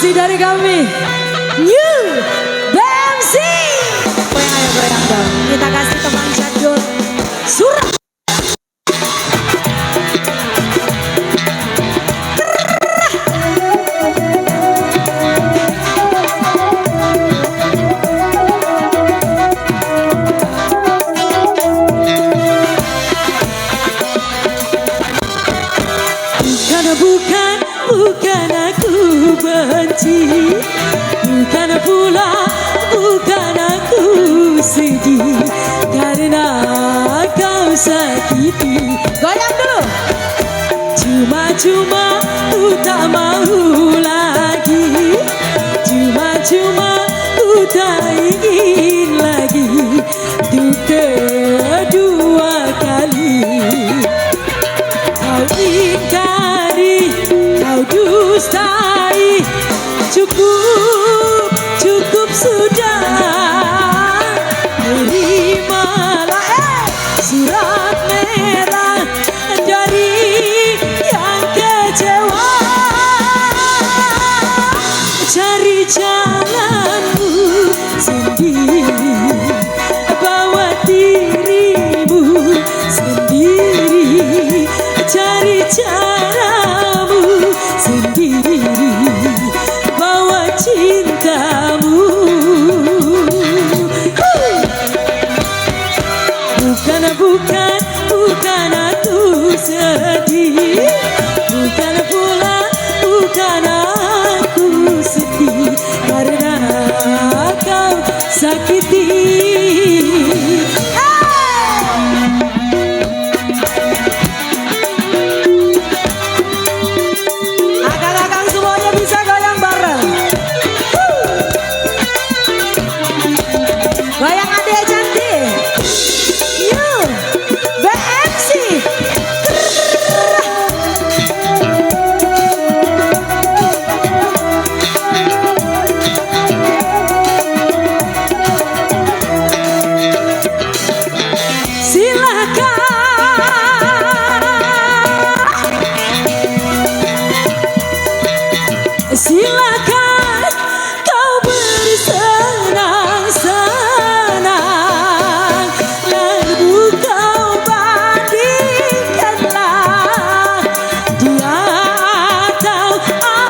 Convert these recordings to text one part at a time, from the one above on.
Masih dari kami New BMC. Goyang ayo goyang dong. Kita kasih teman Syadul Surat. Bukan aku benci, bukan pula bukan aku sedih karena kau sakiti. Goyang dulu. Cuma-cuma ku tak mau lagi, cuma-cuma ku tak ingin lagi untuk kedua kali. Kau ingkari, kau dustai, cukup, cukup sudah. Terimalah surat merah dari yang kecewa. Cari jalanmu sendiri, bawa dirimu sendiri, cari caramu sendiri, bawa cintamu. Bukan aku sedih, bukan pula bukan aku sedih karena kau sakiti. Akang-akang semuanya bisa goyang bareng. Goyang adek cantik. Yuk, BMC. Silakan kau bersenang-senang, lalu kau bandingkanlah dia atau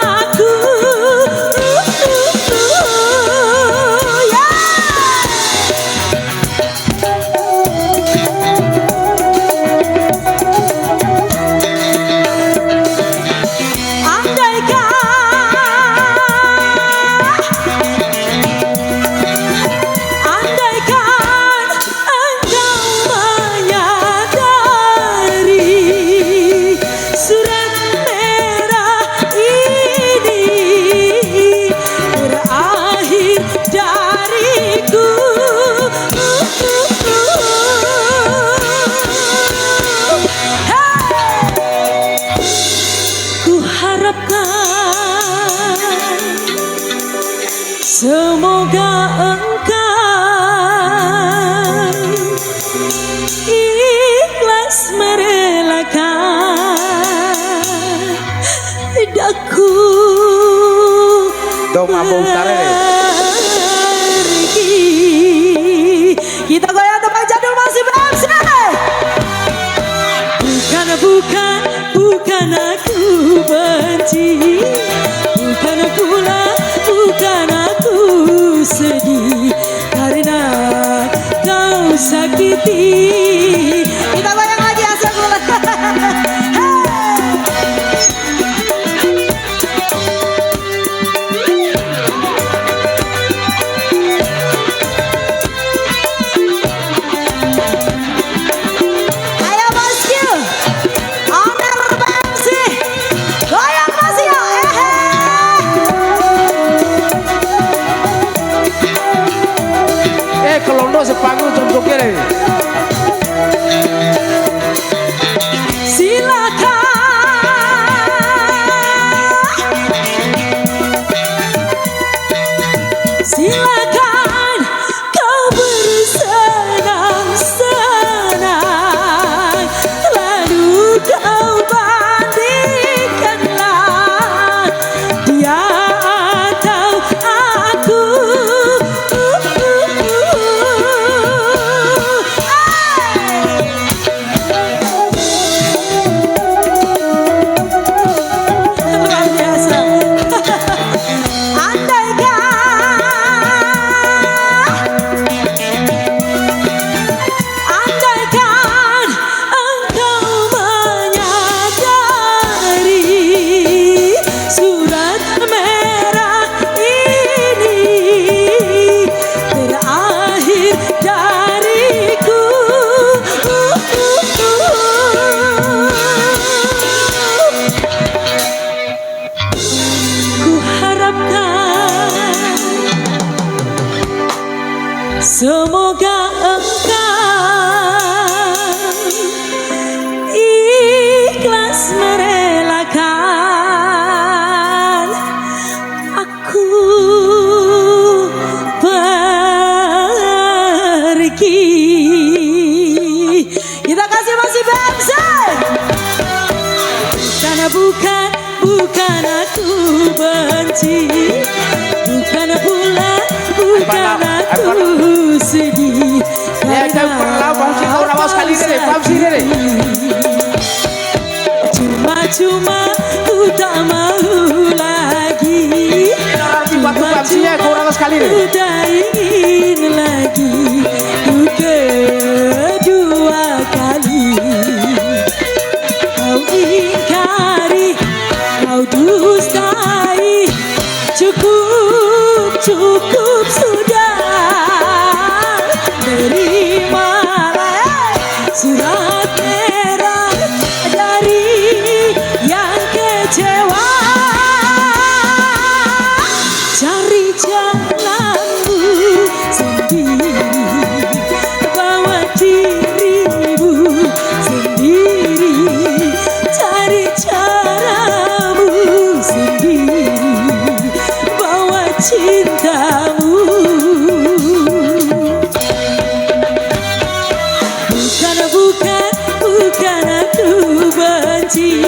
aku. Semoga engkau ikhlas merelakan daku pergi. Kita goyang teman jadul masih BMC. Bukan aku benci, bukan pula bukan aku sedih karena kau sakiti. Kita goyang lagi asal bulan. Ayo bosku, owner BMC, goyang masih ya. Kalau sepanggung contohnya deh. Kita kasih masih BMC. Karena bukan aku benci, bukan pula aku sedih. Ya, jangan pernah Bamsi kau rawas kali ini, Bamsi ini. Cuma ku tak mau lagi. Bamsinya kau rawas kali ini. Ku tak ingin lagi, ku kedua kali. Kau ingkari, kau dustai, cukup sudah. Terimalah surat merah dari yang kecewa. Cari jalanmu sendiri, bawa dirimu sendiri, cari caramu sendiri, bawa cintamu. Bukan aku benci,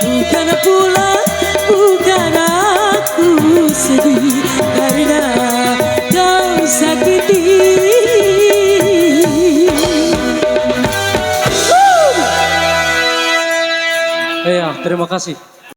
bukan pula bukan aku sedih, karena kau sakiti. Iya, terima kasih.